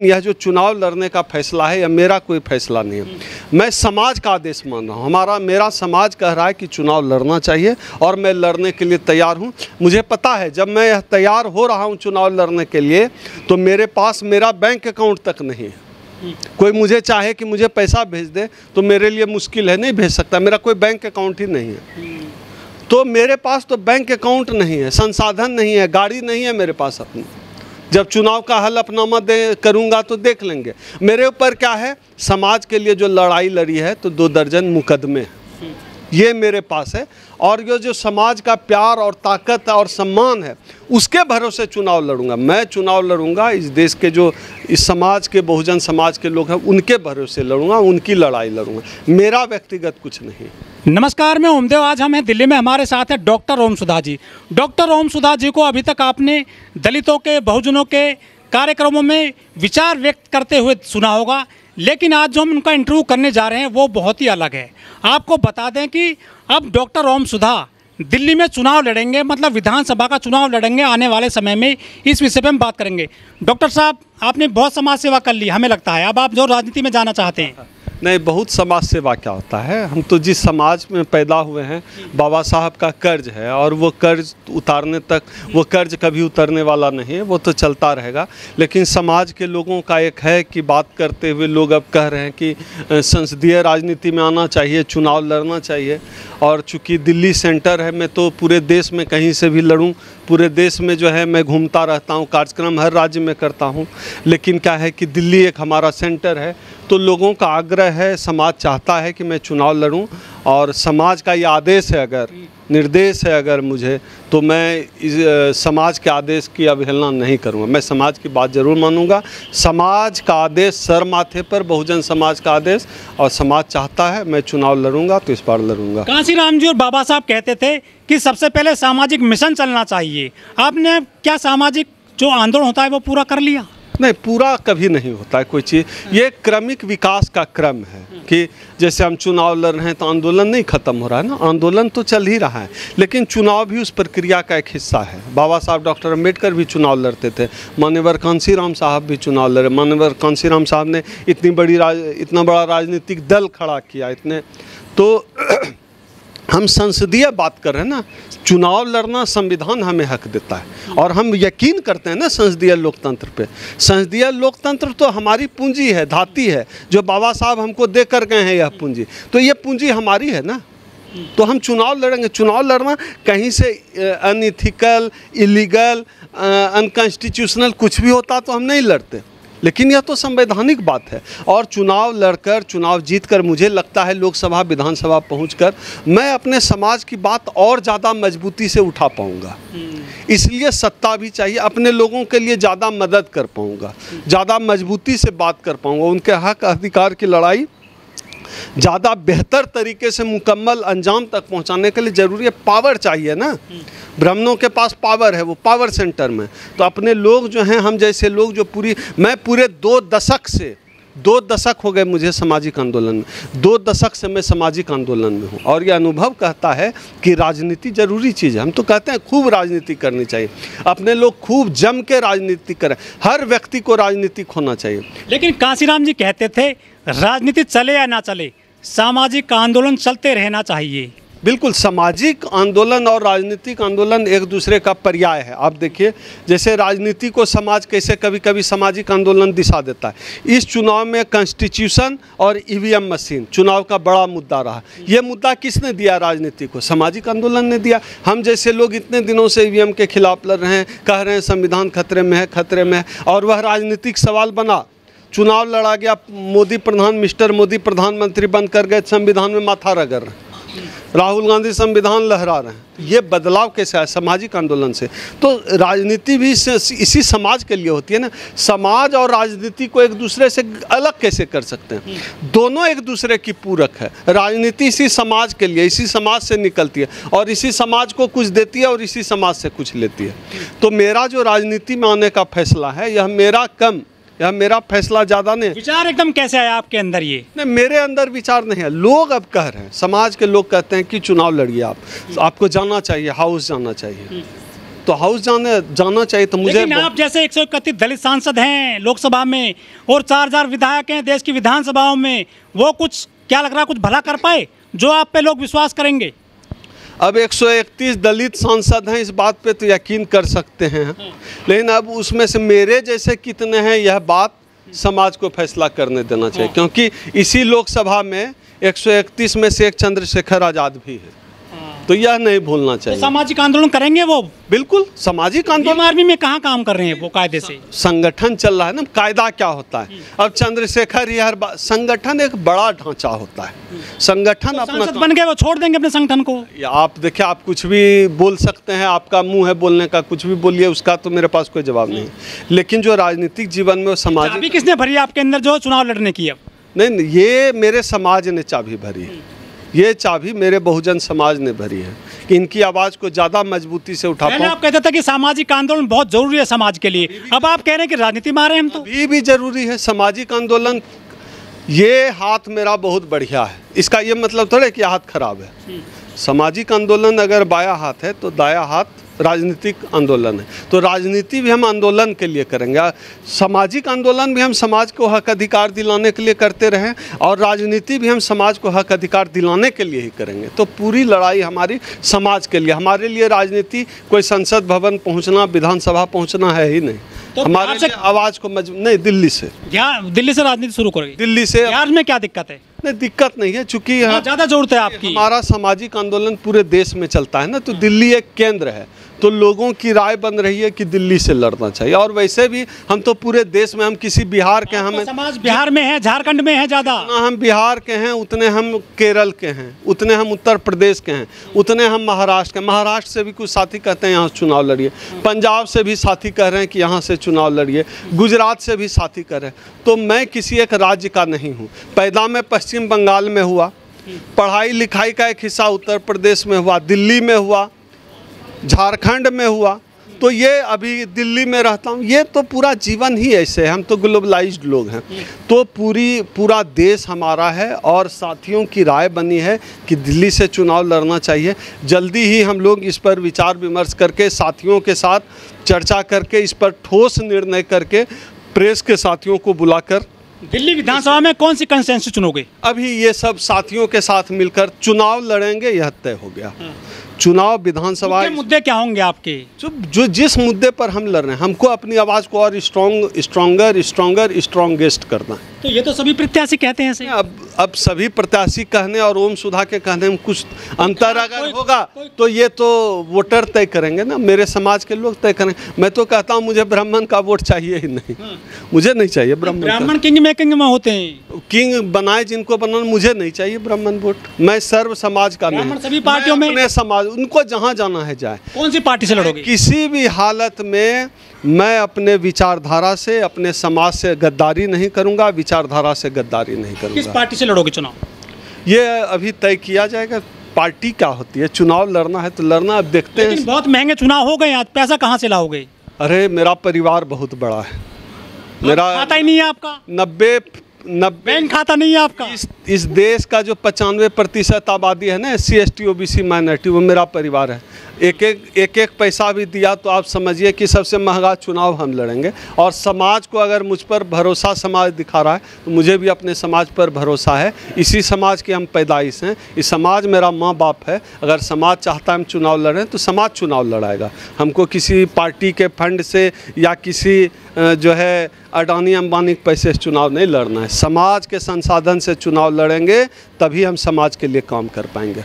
यह जो चुनाव लड़ने का फैसला है यह मेरा कोई फैसला नहीं है, मैं समाज का आदेश मान रहा हूँ। मेरा समाज कह रहा है कि चुनाव लड़ना चाहिए और मैं लड़ने के लिए तैयार हूँ। मुझे पता है जब मैं यह तैयार हो रहा हूँ चुनाव लड़ने के लिए तो मेरे पास मेरा बैंक अकाउंट तक नहीं है। कोई मुझे चाहे कि मुझे पैसा भेज दे तो मेरे लिए मुश्किल है, नहीं भेज सकता, मेरा कोई बैंक अकाउंट ही नहीं है। तो मेरे पास तो बैंक अकाउंट नहीं है, संसाधन नहीं है, गाड़ी नहीं है मेरे पास अपनी। जब चुनाव का हलफनामा करूंगा तो देख लेंगे। मेरे ऊपर क्या है, समाज के लिए जो लड़ाई लड़ी है तो 2 दर्जन मुकदमे हैं, ये मेरे पास है। और ये जो समाज का प्यार और ताकत और सम्मान है उसके भरोसे चुनाव लड़ूंगा। मैं चुनाव लड़ूंगा इस देश के जो इस समाज के बहुजन समाज के लोग हैं उनके भरोसे लड़ूंगा, उनकी लड़ाई लड़ूंगा, मेरा व्यक्तिगत कुछ नहीं। नमस्कार, मैं ओमदेव। आज हम हैं दिल्ली में, हमारे साथ है डॉक्टर ओम सुधा जी। डॉक्टर ओम सुधा जी को अभी तक आपने दलितों के, बहुजनों के कार्यक्रमों में विचार व्यक्त करते हुए सुना होगा, लेकिन आज जो हम उनका इंटरव्यू करने जा रहे हैं वो बहुत ही अलग है। आपको बता दें कि अब डॉक्टर ओम सुधा दिल्ली में चुनाव लड़ेंगे, मतलब विधानसभा का चुनाव लड़ेंगे आने वाले समय में। इस विषय पे हम बात करेंगे। डॉक्टर साहब, आपने बहुत समाज सेवा कर ली, हमें लगता है अब आप जो राजनीति में जाना चाहते हैं। नहीं, बहुत समाज सेवा क्या होता है, हम तो जिस समाज में पैदा हुए हैं बाबा साहब का कर्ज है और वो कर्ज उतारने तक, वो कर्ज कभी उतरने वाला नहीं है, वो तो चलता रहेगा। लेकिन समाज के लोगों का एक है कि बात करते हुए लोग अब कह रहे हैं कि संसदीय राजनीति में आना चाहिए, चुनाव लड़ना चाहिए। और चूँकि दिल्ली सेंटर है, मैं तो पूरे देश में कहीं से भी लड़ूँ, पूरे देश में जो है मैं घूमता रहता हूँ, कार्यक्रम हर राज्य में करता हूँ। लेकिन क्या है कि दिल्ली एक हमारा सेंटर है, तो लोगों का आग्रह है, समाज चाहता है कि मैं चुनाव लड़ूं और समाज का ये आदेश है, अगर निर्देश है अगर मुझे, तो मैं इस समाज के आदेश की अवहेलना नहीं करूंगा। मैं समाज की बात ज़रूर मानूंगा। समाज का आदेश सर माथे पर, बहुजन समाज का आदेश, और समाज चाहता है मैं चुनाव लड़ूंगा तो इस बार लड़ूंगा। कांशीराम जी और बाबा साहब कहते थे कि सबसे पहले सामाजिक मिशन चलना चाहिए। आपने क्या सामाजिक जो आंदोलन होता है वो पूरा कर लिया? नहीं, पूरा कभी नहीं होता है कोई चीज़, ये क्रमिक विकास का क्रम है कि जैसे हम चुनाव लड़ रहे हैं तो आंदोलन नहीं ख़त्म हो रहा है ना, आंदोलन तो चल ही रहा है, लेकिन चुनाव भी उस प्रक्रिया का एक हिस्सा है। बाबा साहब डॉक्टर अम्बेडकर भी चुनाव लड़ते थे, मान्यवर कांशीराम साहब भी चुनाव लड़े। मान्यवर कांशीराम साहब ने इतना बड़ा राजनीतिक दल खड़ा किया, इतने तो हम संसदीय बात कर रहे हैं ना, चुनाव लड़ना संविधान हमें हक देता है और हम यकीन करते हैं ना संसदीय लोकतंत्र पे। संसदीय लोकतंत्र तो हमारी पूंजी है, धाती है, जो बाबा साहब हमको दे कर गए हैं यह पूंजी, तो ये पूंजी हमारी है ना, तो हम चुनाव लड़ेंगे। चुनाव लड़ना कहीं से अनइथिकल, इलीगल, अनकॉन्स्टिट्यूशनल कुछ भी होता तो हम नहीं लड़ते, लेकिन यह तो संवैधानिक बात है। और चुनाव लड़कर, चुनाव जीतकर मुझे लगता है लोकसभा विधानसभा पहुंचकर मैं अपने समाज की बात और ज़्यादा मजबूती से उठा पाऊंगा। इसलिए सत्ता भी चाहिए, अपने लोगों के लिए ज़्यादा मदद कर पाऊंगा, ज़्यादा मजबूती से बात कर पाऊंगा, उनके हक अधिकार की लड़ाई ज़्यादा बेहतर तरीके से मुकम्मल अंजाम तक पहुंचाने के लिए ज़रूरी है पावर चाहिए ना। ब्राह्मणों के पास पावर है, वो पावर सेंटर में, तो अपने लोग जो हैं, हम जैसे लोग जो मैं पूरे 2 दशक हो गए मुझे सामाजिक आंदोलन में, 2 दशक से मैं सामाजिक आंदोलन में हूँ और ये अनुभव कहता है कि राजनीति जरूरी चीज़ है। हम तो कहते हैं खूब राजनीति करनी चाहिए, अपने लोग खूब जम के राजनीति करें, हर व्यक्ति को राजनीतिक होना चाहिए। लेकिन कांशीराम जी कहते थे राजनीति चले या ना चले, सामाजिक आंदोलन चलते रहना चाहिए। बिल्कुल, सामाजिक आंदोलन और राजनीतिक आंदोलन एक दूसरे का पर्याय है। आप देखिए जैसे राजनीति को समाज कैसे कभी कभी सामाजिक आंदोलन दिशा देता है। इस चुनाव में कॉन्स्टिट्यूशन और ईवीएम मशीन चुनाव का बड़ा मुद्दा रहा। ये मुद्दा किसने दिया राजनीति को? सामाजिक आंदोलन ने दिया। हम जैसे लोग इतने दिनों से ईवीएम के खिलाफ लड़ रहे हैं, कह रहे हैं संविधान खतरे में है, खतरे में है, और वह राजनीतिक सवाल बना, चुनाव लड़ा गया, मिस्टर मोदी प्रधानमंत्री बन कर गए, संविधान में माथा रगड़ रहे हैं, राहुल गांधी संविधान लहरा रहे हैं। ये बदलाव कैसे आया? सामाजिक आंदोलन से। तो राजनीति भी इसी समाज के लिए होती है ना। समाज और राजनीति को एक दूसरे से अलग कैसे कर सकते हैं? दोनों एक दूसरे की पूरक है। राजनीति इसी समाज के लिए, इसी समाज से निकलती है और इसी समाज को कुछ देती है और इसी समाज से कुछ लेती है। तो मेरा जो राजनीति में आने का फैसला है, यह मेरा फैसला ज़्यादा नहीं। विचार एकदम कैसे आया आपके अंदर? ये नहीं, मेरे अंदर विचार नहीं है, लोग अब कह रहे हैं, समाज के लोग कहते हैं कि चुनाव लड़िए, आपको जाना चाहिए, हाउस जाना चाहिए। तो हाउस जाना चाहिए। तो मुझे लेकिन आप जैसे 131 दलित सांसद हैं लोकसभा में और 4000 विधायक हैं देश की विधानसभाओं में, वो कुछ क्या लग रहा है कुछ भला कर पाए जो आप पे लोग विश्वास करेंगे? अब 131 दलित सांसद हैं, इस बात पे तो यकीन कर सकते हैं, लेकिन अब उसमें से मेरे जैसे कितने हैं यह बात समाज को फैसला करने देना चाहिए, क्योंकि इसी लोकसभा में 131 में से एक चंद्रशेखर आज़ाद भी है, तो यह नहीं भूलना तो चाहिए। सामाजिक आंदोलन करेंगे वो? बिल्कुल, सामाजिक आंदोलन। आर्मी में कहाँ काम कर रहे हैं वो कायदे से? संगठन चल रहा है ना, कायदा क्या होता है। अब चंद्रशेखर ही संगठन एक बड़ा ढांचा होता है, संगठन तो सांसद बन गए वो छोड़ देंगे अपने संगठन को? आप देखिए, आप कुछ भी बोल सकते हैं, आपका मुंह है बोलने का, कुछ भी बोलिए, उसका तो मेरे पास कोई जवाब नहीं। लेकिन जो राजनीतिक जीवन में वो सामाजिक, चाबी किसने भरी आपके अंदर जो चुनाव लड़ने की? अब नहीं, ये मेरे समाज ने चाबी भरी है, ये चाबी मेरे बहुजन समाज ने भरी है कि इनकी आवाज़ को ज़्यादा मजबूती से उठा पहले पाऊं। आप कहते थे कि सामाजिक आंदोलन बहुत जरूरी है समाज के लिए, अब आप कह रहे हैं कि राजनीति में आ रहे हैं हम तो? अभी भी जरूरी है सामाजिक आंदोलन। ये हाथ मेरा बहुत बढ़िया है, इसका ये मतलब थोड़ा कि हाथ खराब है। सामाजिक आंदोलन अगर बाया हाथ है तो दाया हाथ राजनीतिक आंदोलन है। तो राजनीति भी हम आंदोलन के लिए करेंगे, सामाजिक आंदोलन भी हम समाज को हक अधिकार दिलाने के लिए करते रहें, और राजनीति भी हम समाज को हक अधिकार दिलाने के लिए ही करेंगे। तो पूरी लड़ाई हमारी समाज के लिए, हमारे लिए राजनीति कोई संसद भवन पहुंचना, विधानसभा पहुंचना है ही नहीं। तो हमारे लिए आवाज़ को नहीं, दिल्ली से राजनीति शुरू करेंगे? दिल्ली से। बिहार में क्या दिक्कत है? नहीं, दिक्कत नहीं है, चूंकि ज़्यादा जरूरत है आपकी। हमारा सामाजिक आंदोलन पूरे देश में चलता है ना, तो दिल्ली एक केंद्र है, तो लोगों की राय बन रही है कि दिल्ली से लड़ना चाहिए। और वैसे भी हम तो पूरे देश में, हम किसी बिहार के, हमें समाज बिहार में है, झारखंड में है ज़्यादा, हम बिहार के हैं उतने हम केरल के हैं, उतने हम उत्तर प्रदेश के हैं, उतने हम महाराष्ट्र के। महाराष्ट्र से भी कुछ साथी कहते हैं यहाँ चुनाव लड़िए, पंजाब से भी साथी कह रहे हैं कि यहाँ से चुनाव लड़िए, गुजरात से भी साथी कह रहे हैं। तो मैं किसी एक राज्य का नहीं हूँ। पैदा मैं पश्चिम बंगाल में हुआ, पढ़ाई लिखाई का एक हिस्सा उत्तर प्रदेश में हुआ, दिल्ली में हुआ, झारखंड में हुआ, तो ये अभी दिल्ली में रहता हूँ। ये तो पूरा जीवन ही ऐसे है, हम तो ग्लोबलाइज्ड लोग हैं। तो पूरा देश हमारा है, और साथियों की राय बनी है कि दिल्ली से चुनाव लड़ना चाहिए। जल्दी ही हम लोग इस पर विचार विमर्श करके, साथियों के साथ चर्चा करके, इस पर ठोस निर्णय करके, प्रेस के साथियों को बुलाकर दिल्ली विधानसभा में कौन सी कंसेंसस चुनोगे? अभी ये सब साथियों के साथ मिलकर चुनाव लड़ेंगे, यह तय हो गया। चुनाव विधानसभा मुद्दे क्या होंगे आपके? जो जिस मुद्दे पर हम लड़ रहे हैं, हमको अपनी आवाज़ को और स्ट्रॉन्गेस्ट करना है। तो ये तो सभी प्रत्याशी कहते हैं ऐसे। अब सभी प्रत्याशी कहने और ओम सुधा के कहने में कुछ अंतर अगर होगा तो ये तो वोटर तय करेंगे ना, मेरे समाज के लोग तय करेंगे। मैं तो कहता हूँ मुझे ब्राह्मण का वोट चाहिए ही नहीं, मुझे नहीं चाहिए ब्राह्मण किंग मेकिंग में होते हैं, किंग बनाए जिनको बनाना, मुझे नहीं चाहिए ब्राह्मण वोट। मैं सर्व समाज का नहीं, सभी पार्टियों में अपने समाज, उनको जहाँ जाना है जाए। कौन सी पार्टी से लड़ोगे? किसी भी हालत में मैं अपने विचारधारा से, अपने समाज से गद्दारी नहीं करूंगा, विचारधारा से गद्दारी नहीं करूंगा। किस पार्टी से लड़ोगे चुनाव? ये अभी तय किया जाएगा। पार्टी क्या होती है, चुनाव लड़ना है तो लड़ना, अब देखते हैं। बहुत महंगे चुनाव हो गए, आज पैसा कहाँ से लाओगे? अरे मेरा परिवार बहुत बड़ा है, मेरा खाता ही नहीं है आपका, 90 बैंक खाता नहीं है आपका। इस देश का जो 95% आबादी है ना, SC ST OBC माइनॉरिटी, वो मेरा परिवार है। एक पैसा भी दिया तो आप समझिए कि सबसे महंगा चुनाव हम लड़ेंगे। और समाज को अगर मुझ पर भरोसा समाज दिखा रहा है तो मुझे भी अपने समाज पर भरोसा है। इसी समाज के हम पैदाइश हैं, इस समाज मेरा माँ बाप है। अगर समाज चाहता है हम चुनाव लड़ें तो समाज चुनाव लड़ाएगा। हमको किसी पार्टी के फंड से या किसी जो है अडानी अंबानी के पैसे से चुनाव नहीं लड़ना है। समाज के संसाधन से चुनाव लड़ेंगे, तभी हम समाज के लिए काम कर पाएंगे।